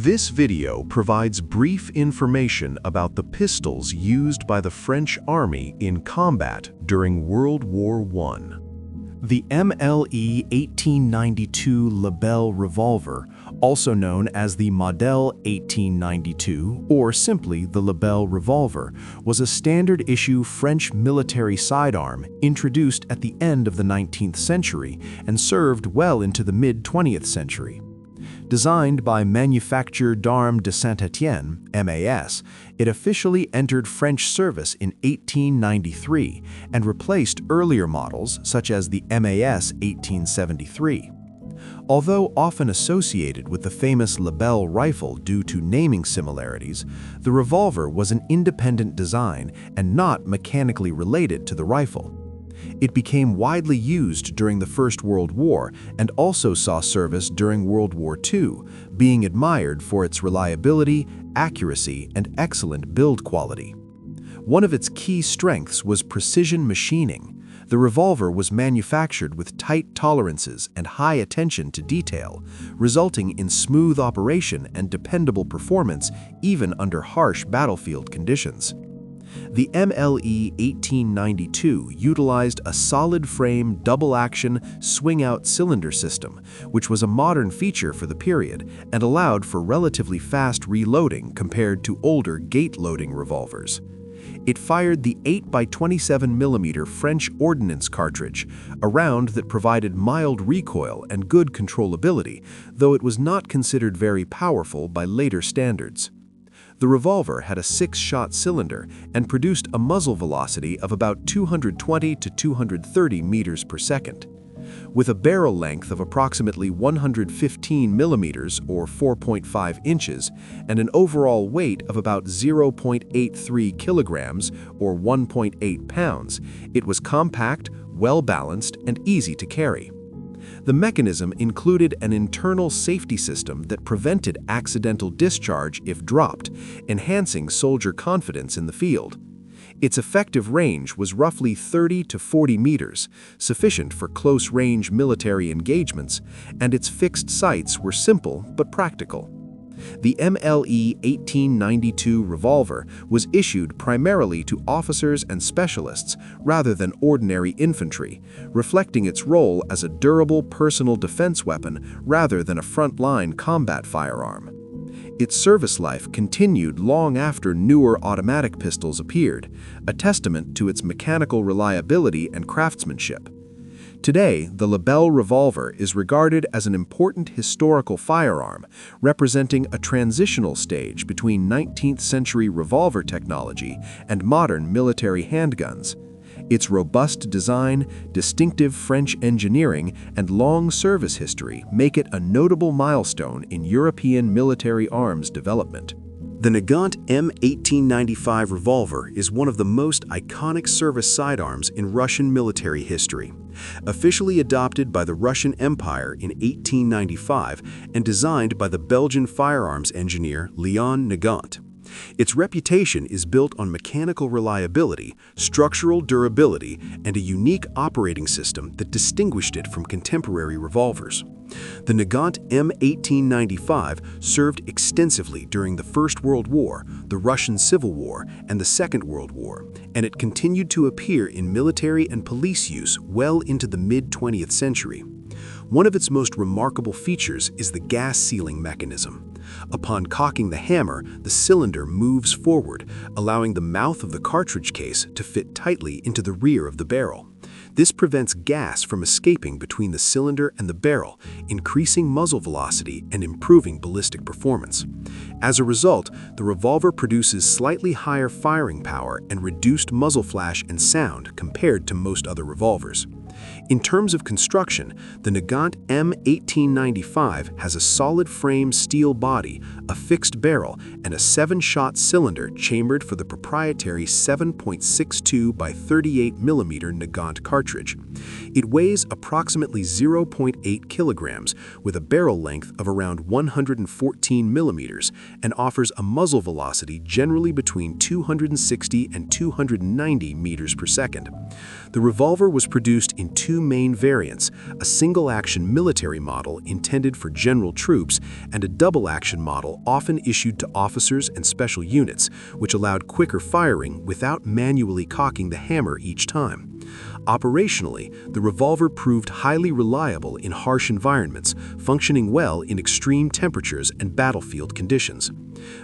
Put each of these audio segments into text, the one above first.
This video provides brief information about the pistols used by the French Army in combat during World War I. The MLE 1892 Lebel Revolver, also known as the Model 1892 or simply the Lebel Revolver, was a standard-issue French military sidearm introduced at the end of the 19th century and served well into the mid-20th century. Designed by Manufacture d'Armes de Saint-Étienne, MAS, it officially entered French service in 1893 and replaced earlier models such as the MAS 1873. Although often associated with the famous Lebel rifle due to naming similarities, the revolver was an independent design and not mechanically related to the rifle. It became widely used during the First World War and also saw service during World War II, being admired for its reliability, accuracy, and excellent build quality. One of its key strengths was precision machining. The revolver was manufactured with tight tolerances and high attention to detail, resulting in smooth operation and dependable performance even under harsh battlefield conditions. The MLE 1892 utilized a solid-frame, double-action, swing-out cylinder system, which was a modern feature for the period and allowed for relatively fast reloading compared to older gate-loading revolvers. It fired the 8x27mm French ordnance cartridge, a round that provided mild recoil and good controllability, though it was not considered very powerful by later standards. The revolver had a 6-shot cylinder and produced a muzzle velocity of about 220 to 230 meters per second. With a barrel length of approximately 115 millimeters or 4.5 inches and an overall weight of about 0.83 kilograms or 1.8 pounds, it was compact, well-balanced, and easy to carry. The mechanism included an internal safety system that prevented accidental discharge if dropped, enhancing soldier confidence in the field. Its effective range was roughly 30 to 40 meters, sufficient for close-range military engagements, and its fixed sights were simple but practical. The MLE 1892 revolver was issued primarily to officers and specialists rather than ordinary infantry, reflecting its role as a durable personal defense weapon rather than a front-line combat firearm. Its service life continued long after newer automatic pistols appeared, a testament to its mechanical reliability and craftsmanship. Today, the Lebel Revolver is regarded as an important historical firearm, representing a transitional stage between 19th-century revolver technology and modern military handguns. Its robust design, distinctive French engineering, and long service history make it a notable milestone in European military arms development. The Nagant M1895 revolver is one of the most iconic service sidearms in Russian military history. Officially adopted by the Russian Empire in 1895 and designed by the Belgian firearms engineer Leon Nagant. Its reputation is built on mechanical reliability, structural durability, and a unique operating system that distinguished it from contemporary revolvers. The Nagant M1895 served extensively during the First World War, the Russian Civil War, and the Second World War, and it continued to appear in military and police use well into the mid-20th century. One of its most remarkable features is the gas sealing mechanism. Upon cocking the hammer, the cylinder moves forward, allowing the mouth of the cartridge case to fit tightly into the rear of the barrel. This prevents gas from escaping between the cylinder and the barrel, increasing muzzle velocity and improving ballistic performance. As a result, the revolver produces slightly higher firing power and reduced muzzle flash and sound compared to most other revolvers. In terms of construction, the Nagant M1895 has a solid frame steel body, a fixed barrel, and a 7-shot cylinder chambered for the proprietary 7.62 by 38mm Nagant cartridge. It weighs approximately 0.8 kilograms with a barrel length of around 114 millimeters and offers a muzzle velocity generally between 260 and 290 meters per second. The revolver was produced in two main variants, a single-action military model intended for general troops and a double-action model often issued to officers and special units, which allowed quicker firing without manually cocking the hammer each time. Operationally, the revolver proved highly reliable in harsh environments, functioning well in extreme temperatures and battlefield conditions.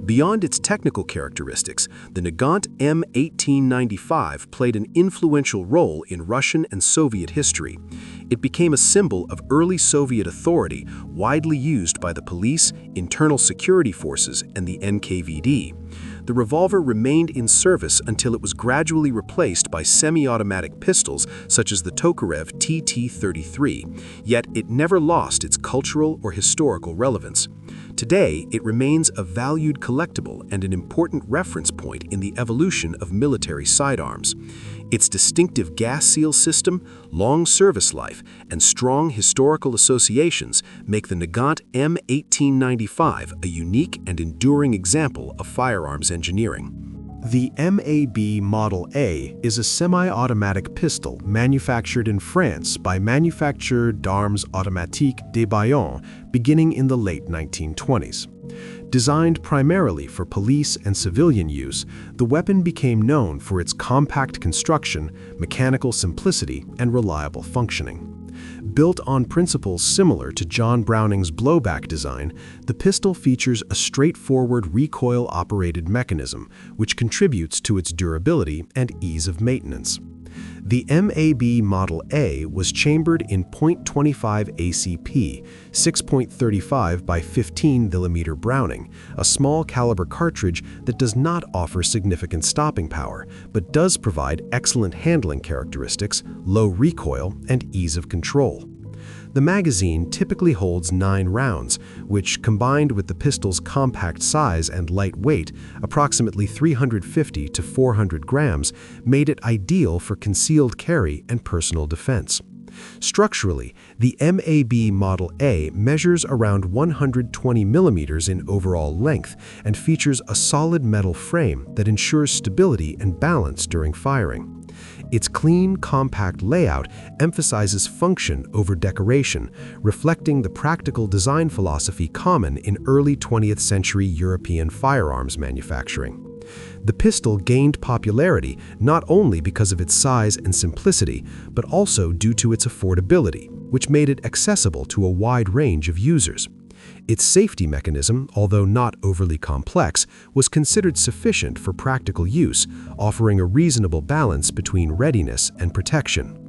Beyond its technical characteristics, the Nagant M1895 played an influential role in Russian and Soviet history. It became a symbol of early Soviet authority, widely used by the police, internal security forces, and the NKVD. The revolver remained in service until it was gradually replaced by semi-automatic pistols such as the Tokarev TT-33, yet it never lost its cultural or historical relevance. Today, it remains a valued collectible and an important reference point in the evolution of military sidearms. Its distinctive gas seal system, long service life, and strong historical associations make the Nagant M1895 a unique and enduring example of firearms engineering. The MAB Model A is a semi-automatic pistol manufactured in France by manufacturer d'Armes Automatiques de Bayonne beginning in the late 1920s. Designed primarily for police and civilian use, the weapon became known for its compact construction, mechanical simplicity, and reliable functioning. Built on principles similar to John Browning's blowback design, the pistol features a straightforward recoil-operated mechanism, which contributes to its durability and ease of maintenance. The MAB Model A was chambered in .25 ACP, 6.35 by 15 mm Browning, a small caliber cartridge that does not offer significant stopping power, but does provide excellent handling characteristics, low recoil, and ease of control. The magazine typically holds 9 rounds, which, combined with the pistol's compact size and light weight, approximately 350 to 400 grams, made it ideal for concealed carry and personal defense. Structurally, the MAB Model A measures around 120 millimeters in overall length and features a solid metal frame that ensures stability and balance during firing. Its clean, compact layout emphasizes function over decoration, reflecting the practical design philosophy common in early 20th century European firearms manufacturing. The pistol gained popularity not only because of its size and simplicity, but also due to its affordability, which made it accessible to a wide range of users. Its safety mechanism, although not overly complex, was considered sufficient for practical use, offering a reasonable balance between readiness and protection.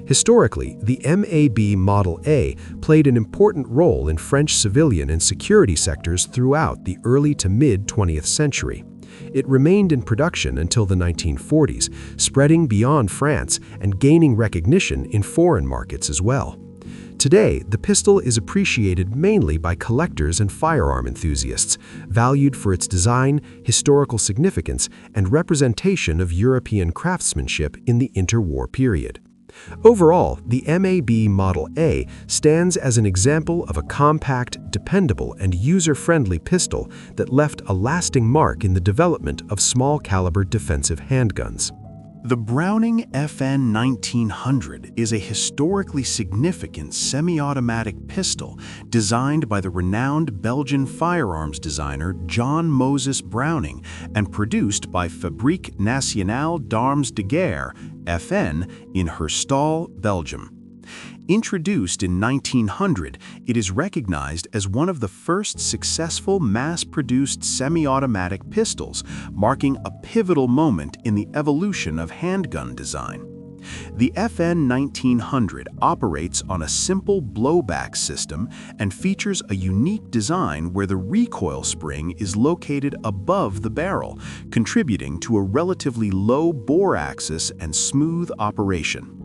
Historically, the MAB Model A played an important role in French civilian and security sectors throughout the early to mid-20th century. It remained in production until the 1940s, spreading beyond France and gaining recognition in foreign markets as well. Today, the pistol is appreciated mainly by collectors and firearm enthusiasts, valued for its design, historical significance, and representation of European craftsmanship in the interwar period. Overall, the MAB Model A stands as an example of a compact, dependable, and user-friendly pistol that left a lasting mark in the development of small-caliber defensive handguns. The Browning FN 1900 is a historically significant semi-automatic pistol designed by the renowned Belgian firearms designer John Moses Browning and produced by Fabrique Nationale d'Armes de Guerre, FN, in Herstal, Belgium. Introduced in 1900, it is recognized as one of the first successful mass-produced semi-automatic pistols, marking a pivotal moment in the evolution of handgun design. The FN 1900 operates on a simple blowback system and features a unique design where the recoil spring is located above the barrel, contributing to a relatively low bore axis and smooth operation.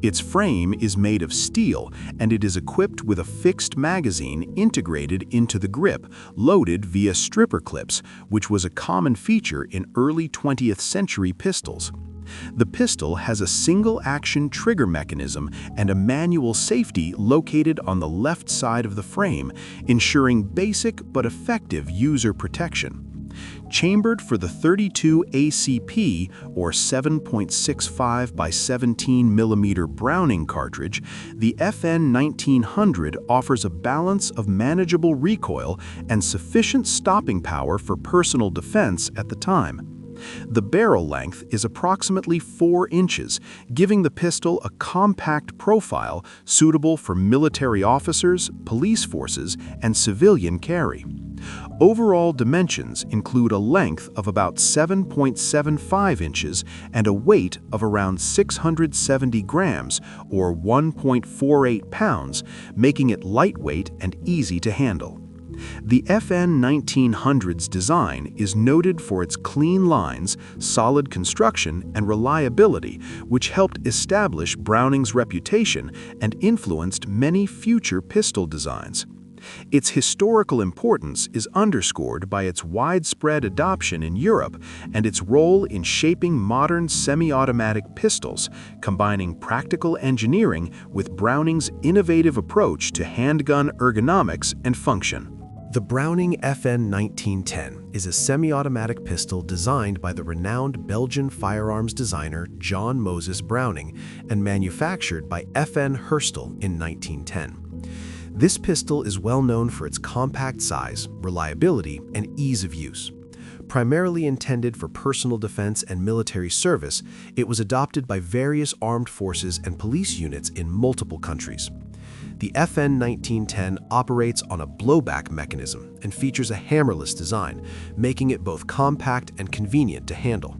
Its frame is made of steel, and it is equipped with a fixed magazine integrated into the grip, loaded via stripper clips, which was a common feature in early 20th century pistols. The pistol has a single-action trigger mechanism and a manual safety located on the left side of the frame, ensuring basic but effective user protection. Chambered for the 32 ACP or 7.65 by 17 mm Browning cartridge, the FN 1900 offers a balance of manageable recoil and sufficient stopping power for personal defense at the time. The barrel length is approximately 4 inches, giving the pistol a compact profile suitable for military officers, police forces, and civilian carry. Overall dimensions include a length of about 7.75 inches and a weight of around 670 grams or 1.48 pounds, making it lightweight and easy to handle. The FN 1900's design is noted for its clean lines, solid construction, and reliability, which helped establish Browning's reputation and influenced many future pistol designs. Its historical importance is underscored by its widespread adoption in Europe and its role in shaping modern semi-automatic pistols, combining practical engineering with Browning's innovative approach to handgun ergonomics and function. The Browning FN 1910 is a semi-automatic pistol designed by the renowned Belgian firearms designer John Moses Browning and manufactured by FN Herstal in 1910. This pistol is well known for its compact size, reliability, and ease of use. Primarily intended for personal defense and military service, it was adopted by various armed forces and police units in multiple countries. The FN 1910 operates on a blowback mechanism and features a hammerless design, making it both compact and convenient to handle.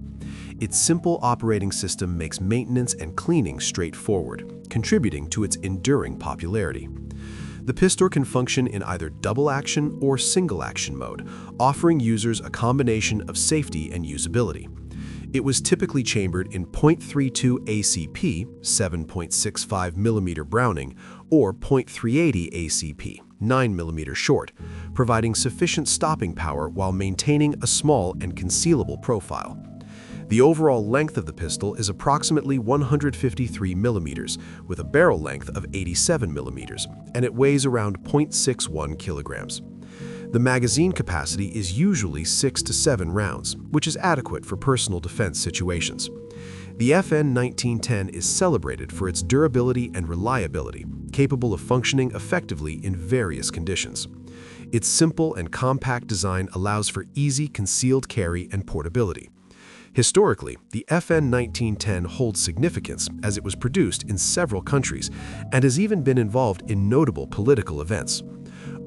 Its simple operating system makes maintenance and cleaning straightforward, contributing to its enduring popularity. The pistol can function in either double-action or single-action mode, offering users a combination of safety and usability. It was typically chambered in .32 ACP, 7.65 mm Browning, or .380 ACP, 9 mm short, providing sufficient stopping power while maintaining a small and concealable profile. The overall length of the pistol is approximately 153 mm, with a barrel length of 87 mm, and it weighs around 0.61 kilograms. The magazine capacity is usually 6 to 7 rounds, which is adequate for personal defense situations. The FN 1910 is celebrated for its durability and reliability, capable of functioning effectively in various conditions. Its simple and compact design allows for easy concealed carry and portability. Historically, the FN 1910 holds significance as it was produced in several countries and has even been involved in notable political events.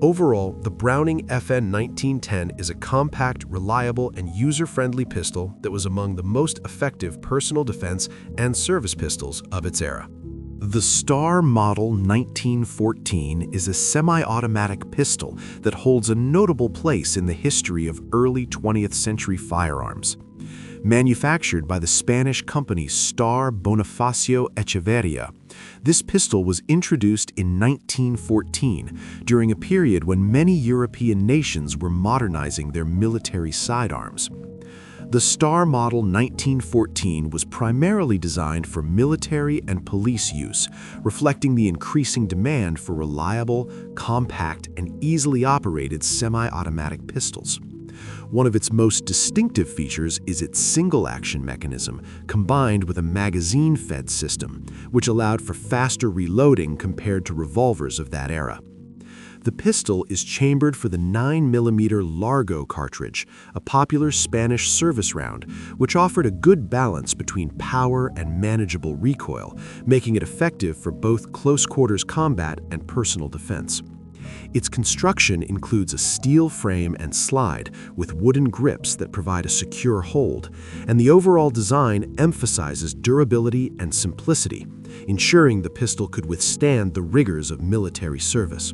Overall, the Browning FN 1910 is a compact, reliable, and user-friendly pistol that was among the most effective personal defense and service pistols of its era. The Star Model 1914 is a semi-automatic pistol that holds a notable place in the history of early 20th century firearms. Manufactured by the Spanish company Star Bonifacio Echeverria, this pistol was introduced in 1914 during a period when many European nations were modernizing their military sidearms. The Star Model 1914 was primarily designed for military and police use, reflecting the increasing demand for reliable, compact, and easily operated semi-automatic pistols. One of its most distinctive features is its single-action mechanism, combined with a magazine-fed system, which allowed for faster reloading compared to revolvers of that era. The pistol is chambered for the 9 mm Largo cartridge, a popular Spanish service round, which offered a good balance between power and manageable recoil, making it effective for both close-quarters combat and personal defense. Its construction includes a steel frame and slide with wooden grips that provide a secure hold, and the overall design emphasizes durability and simplicity, ensuring the pistol could withstand the rigors of military service.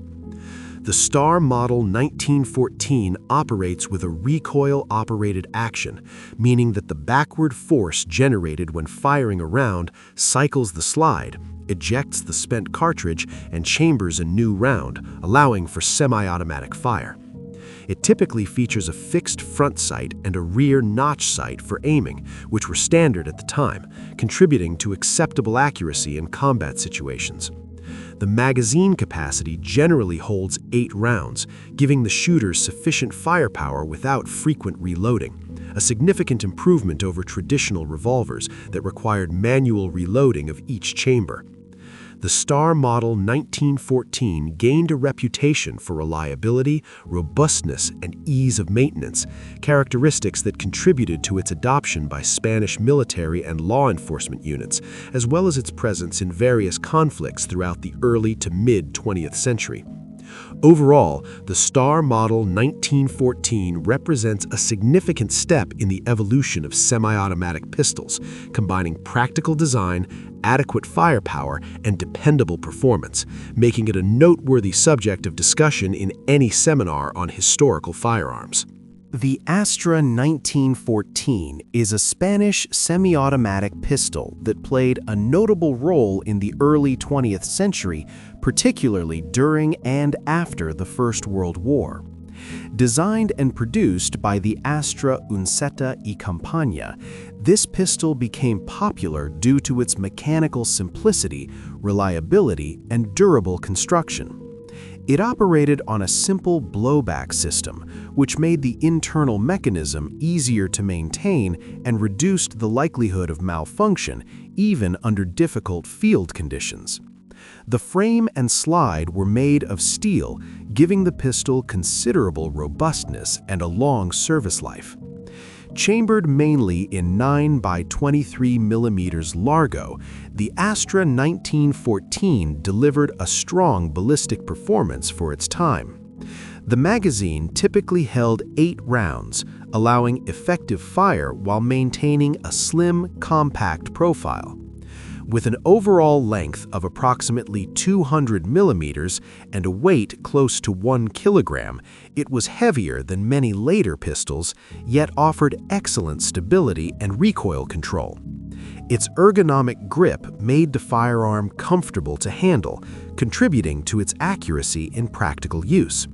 The Star Model 1914 operates with a recoil-operated action, meaning that the backward force generated when firing a round cycles the slide, ejects the spent cartridge, and chambers a new round, allowing for semi-automatic fire. It typically features a fixed front sight and a rear notch sight for aiming, which were standard at the time, contributing to acceptable accuracy in combat situations. The magazine capacity generally holds 8 rounds, giving the shooters sufficient firepower without frequent reloading, a significant improvement over traditional revolvers that required manual reloading of each chamber. The Star Model 1914 gained a reputation for reliability, robustness, and ease of maintenance, characteristics that contributed to its adoption by Spanish military and law enforcement units, as well as its presence in various conflicts throughout the early to mid-20th century. Overall, the Star Model 1914 represents a significant step in the evolution of semi-automatic pistols, combining practical design, adequate firepower, and dependable performance, making it a noteworthy subject of discussion in any seminar on historical firearms. The Astra 1914 is a Spanish semi-automatic pistol that played a notable role in the early 20th century, particularly during and after the First World War. Designed and produced by the Astra Unceta y Campaña, this pistol became popular due to its mechanical simplicity, reliability, and durable construction. It operated on a simple blowback system, which made the internal mechanism easier to maintain and reduced the likelihood of malfunction, even under difficult field conditions. The frame and slide were made of steel, giving the pistol considerable robustness and a long service life. Chambered mainly in 9 by 23 mm Largo, the Astra 1914 delivered a strong ballistic performance for its time. The magazine typically held 8 rounds, allowing effective fire while maintaining a slim, compact profile. With an overall length of approximately 200 millimeters and a weight close to 1 kilogram, it was heavier than many later pistols, yet offered excellent stability and recoil control. Its ergonomic grip made the firearm comfortable to handle, contributing to its accuracy in practical use.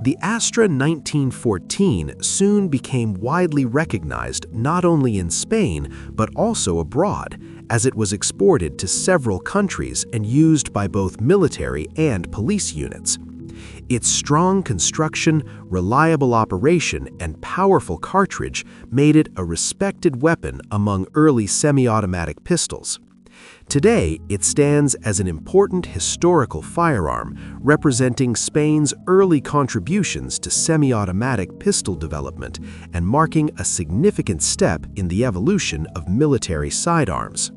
The Astra 1914 soon became widely recognized not only in Spain but also abroad, as it was exported to several countries and used by both military and police units. Its strong construction, reliable operation, and powerful cartridge made it a respected weapon among early semi-automatic pistols. Today, it stands as an important historical firearm, representing Spain's early contributions to semi-automatic pistol development and marking a significant step in the evolution of military sidearms.